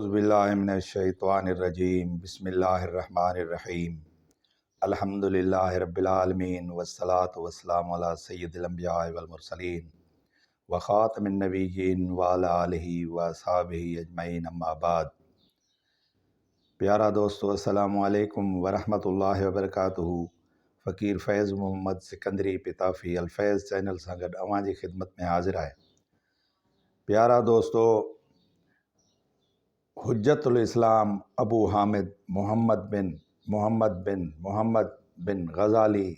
औज़ुबिल्लाहिमिनश्शैतानिर्रजीम बिस्मिल्लाहिर्रहमानिर्रहीम अल्हम्दुलिल्लाहि रब्बिल आलमीन वस्सलातु वस्सलामु अला सय्यिदिल अंबियाइ वल मुरसलीन व खातमिन नबिय्यीन व अला आलिहि व अस्हाबिहि अजमईन अम्मा बाद। प्यारा दोस्तों, अस्सलामु अलैकुम व रहमतुल्लाहि व बरकातुहू। फ़कीर फैज़ मोहम्मद सिकंदरी पिताफ़ी अल-फैज़ चैनल सां गॾु अवां जी ख़िदमत में हाज़िर आहे। प्यारा दोस्तों, हुज्जतुल इस्लाम अबू हामिद मोहम्मद बिन ग़ज़ाली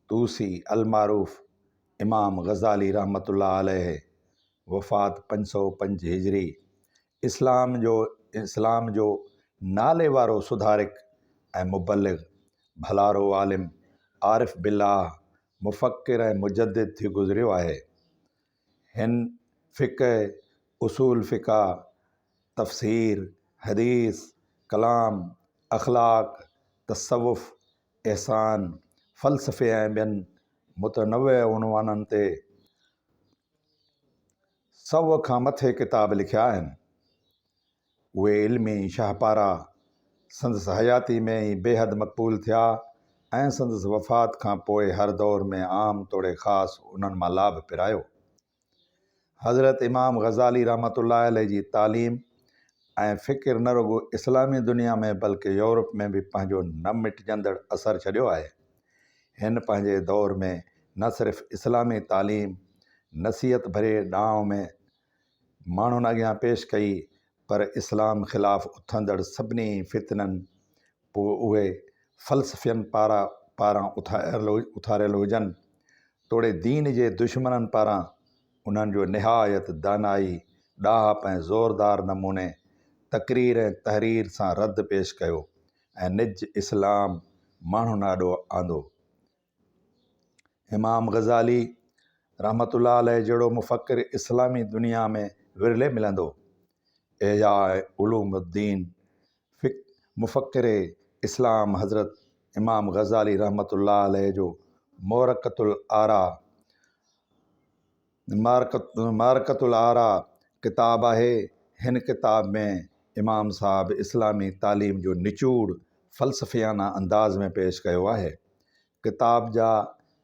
तूसी अलमारूफ़ इमाम ग़ज़ाली रहमतुल्लाह अलैह वफ़ात 505 हिजरी। इस्लाम जो नाले वारो सुधारिक ऐं मुबल्लिग़, भलारो आलिम, आरिफ़ बिल्लाह, मुफ़क्किर ऐं मुजद्दिद थी गुज़रियो आहे। हिन फ़िक़्ह, उसूल फ़िक़्ह, तफ़सीर, हदीस, कलाम, अख़लाक़, तसव्वुफ़, एहसान, फ़लसफ़े ऐं ॿियनि मुतनव्विअ उनवाननि ते 100 खां मथे किताब लिखिया आहिनि। उहे इल्मी शाहपारा संदसि हयाती में ई बेहद मक़बूल थिया ऐं संदसि वफ़ात खां पोइ हर दौर में आम तौर ख़ासि उन्हनि मां लाभ पिरायो। हज़रत इमाम ग़ज़ाली रहमतुल्लाह अलैह जी तालीम ऐं फ़िकिर न रुगो इस्लामी दुनिया में बल्कि यूरोप में बि पंहिंजो न मिटिजंदड़ असरु छॾियो आहे। हिन पंहिंजे दौर में न सिर्फ़ इस्लामी तालीम नसीहत भरे ॾांव में माण्हुनि अॻियां पेश कई, पर इस्लाम ख़िलाफ़ उथंदड़ सभिनी फितननि पोइ उहे फ़लसफ़ियनि पारां उथारियल हुजनि, तोड़े दीन जे दुश्मननि पारां उन्हनि जो निहायत दानाई, ॾाहप ऐं ज़ोरदार नमूने तक़रीर ऐं तहरीर सां रद्द पेश कयो ऐं निज इस्लाम माण्हुनि ॾाढो आंदो। इमाम ग़ज़ाली रहमतुल्लाह अलैह जहिड़ो मुफ़क्किर इस्लामी दुनिया में विरले मिलंदो। एया उलूमुद्दीन मुफ़क्किर इस्लाम हज़रत इमाम ग़ज़ाली रहमतुल्लाह अलैह जो मारकतुल आरा किताब आहे। हिन किताब में इमाम साहब इस्लामी तालीम जो निचूड़ फ़लसफ़ियाना अंदाज़ में पेश कयो आहे। किताब जा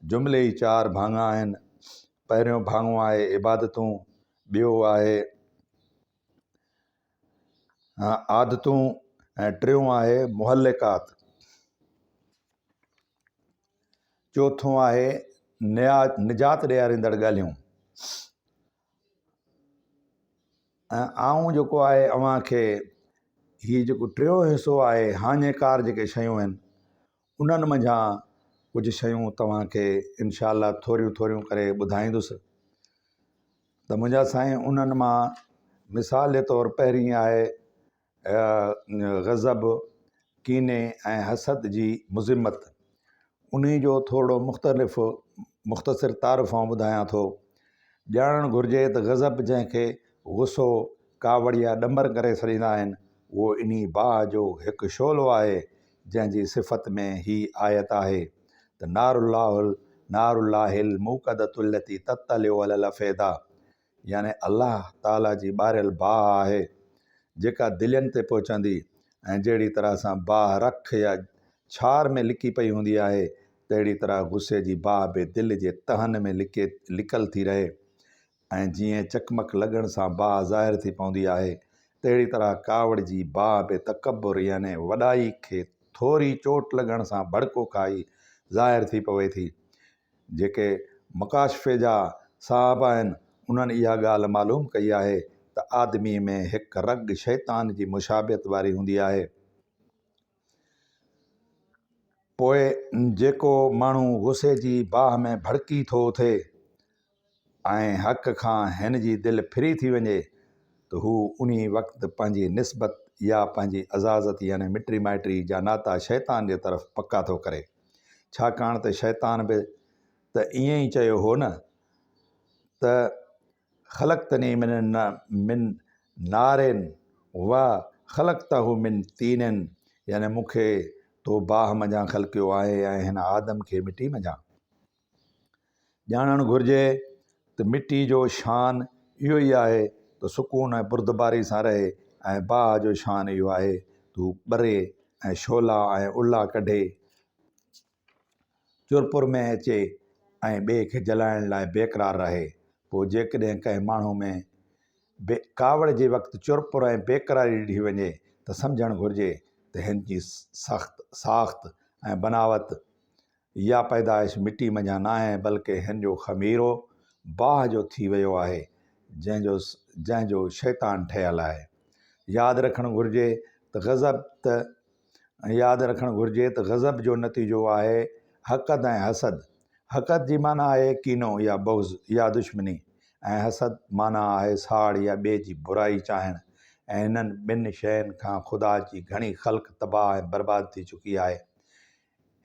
जुमिले ई 4 भाङा आहिनि। पहिरियों भाङो आहे इबादतूं, ॿियो आहे आदतूं ऐं टियों आहे मुहल्लिकात, चौथों आहे निजात ॾियारींदड़ ॻाल्हियूं। ऐं आऊं जेको आहे अव्हांखे हीअ जेको टियों हिसो आहे हाञेकार जेके शयूं आहिनि, उन्हनि मंझां कुझु शयूं तव्हांखे इंशा अल्लाह थोरियूं करे ॿुधाईंदुसि। त मुंहिंजा साईं, उन्हनि मां मिसाल जे तौरु पहिरीं आहे ग़ज़ब, कीने ऐं हसद जी मुज़िमत। उन्ही जो थोरो मुख़्तसिर तारुफ़ आउं ॿुधायां थो। ॼाणणु घुरिजे त ग़ज़ब, जंहिंखे गुस्सो, कावड़ या ॾंबर करे छॾींदा आहिनि, उहो इन्ही बाहि जो हिकु शोलो आहे जंहिंजी सिफ़त में ही आयत आहे त नारुल्लाहिल मूक़दतुल्लती तत्तलिउ अलल अफ़ीदा, यानी अल्लाह ताला जी ॿारियल बाहि आहे जेका दिलनि ते पहुचंदी, ऐं जहिड़ी तरह सां बाहि रख या छार में लिकी पई हूंदी आहे, तहिड़ी तरह गुस्से जी बाहि बि दिलि जे तहनि में लिकल थी रहे। ऐं जीअं चकमक लॻण सां बाहि ज़ाहिर थी पवंदी आहे, तहिड़ी तरह कावड़ जी बाहि बि तकब्बुर यानी वॾाई खे थोरी चोट लॻण सां भड़को खाई ज़ाहिर थी पवे थी। जेके मुकाशफ़े जा साहब आहिनि, उन्हनि इहा ॻाल्हि मालूम कई आहे त आदमी में हिकु रग शैतान जी मुशाबियत वारी हूंदी आहे। पोइ जेको माण्हू गुस्से जी बाहि में भड़की थो थिए ऐं हक़ खां हिन जी दिलि फिरी थी वञे, त हू उन वक़्तु पंहिंजी निस्बत या पंहिंजी अज़ाज़त यानी मिटी माइटी जा नाता शैतान जे तरफ़ पका थो करे। छाकाणि त शैतान बि त ईअं ई चयो हो न त ख़लक़तनी मिन नारिन व ख़लक़तहु मिन तीनिन, यानी मूंखे तो बाहि मंझां ख़लक़ियो आहे ऐं हिन आदम खे मिटी मंझां। ॼाणणु घुरिजे त मिटी जो शान इहो ई आहे त सुकून ऐं बुरदबारी सां रहे, ऐं बाहि जो शान इहो आहे तूं ॿरे ऐं शोला ऐं उल्ला कढे चुरपुर में अचे ऐं ॿिए खे जलाइण लाइ बेक़रार रहे। पोइ जेकॾहिं कंहिं माण्हू में कावड़ जे वक़्तु चुरपुर ऐं बेक़रारी ॾिठी वञे त सम्झणु घुरिजे त हिन जी साख़्त ऐं बनावट इहा पैदाइश मिटी मंझां न आहे, बल्कि हिन जो ख़मीरो बाहि जो थी वियो आहे जंहिंजो शैतान ठहियलु आहे। यादि रखणु घुरिजे त ग़ज़ब जो नतीजो आहे हक़द ऐं हसद। हक़द जी माना आहे कीनो या बुग़्ज़ या दुश्मनी, ऐं हसद माना आहे साड़ या ॿिए जी बुराई चाहिणु। ऐं हिननि ॿिनि शयुनि खां ख़ुदा जी घणी ख़ल्क़ तबाह ऐं बर्बाद थी चुकी आहे।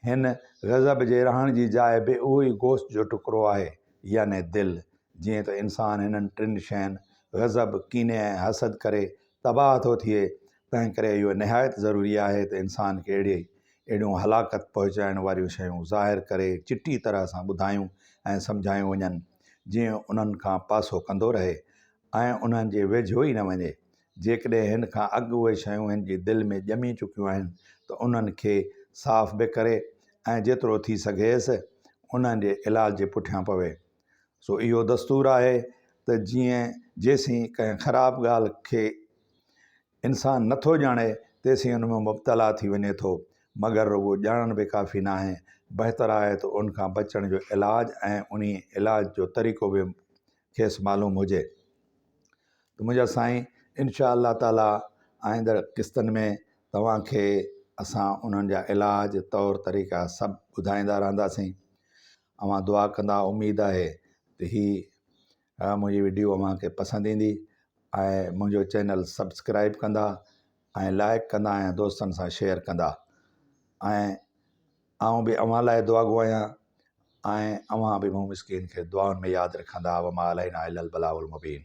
हिन ग़ज़ब जे रहण जी जाइ बि उहो ई गोश्त जो टुकड़ो आहे, याने दिलि। जीअं त इंसानु हिननि टिनि शयुनि ग़ज़ब, कीने ऐं हसद करे तबाह थो थिए, तंहिं करे इहो निहायत ज़रूरी आहे त इंसान खे अहिड़ियूं हलाकत पहुचाइण वारियूं शयूं ज़ाहिर करे चिटी तरह सां ॿुधायूं ऐं सम्झायूं वञनि, जीअं उन्हनि खां पासो कंदो रहे ऐं उन्हनि जे वेझो ई न वञे। जेकॾहिं हिन खां अॻु उहे शयूं हिन जी दिलि में ॼमी चुकियूं आहिनि त उन्हनि खे साफ़ बि करे ऐं जेतिरो थी सघेसि उन्हनि जे इलाज जे पुठियां पवे। सो इहो दस्तूर आहे त जेसीं कंहिं ख़राबु ॻाल्हि खे इंसानु नथो ॼाणे तेसीं उन में मुब्तला थी वञे थो, मगर रुॻो ॼाणण बि काफ़ी न आहे। बहितर आहे त उन खां बचण जो इलाज ऐं उन इलाज जो तरीक़ो बि खेसि मालूम हुजे। त मुंहिंजा साईं, इंशा अल्लाह ताला आईंदड़ क़िस्तनि में तव्हांखे असां उन्हनि जा इलाज तौर तरीक़ा सभु ॿुधाईंदा रहंदासीं। अवां दुआ कंदा, उमेदु आहे त मुंहिंजी वीडियो अव्हांखे पसंदि ईंदी ऐं मुंहिंजो चैनल सब्सक्राइब कंदा ऐं लाइक कंदा ऐं दोस्तनि सां शेयर कंदा। ऐं आउं बि अव्हां लाइ दुआ गो आहियां ऐं अव्हां बि मूं मिस्कीन खे दुआउनि में यादि रखंदा। वमा अलैना इल्लल बलागुल मुबीन।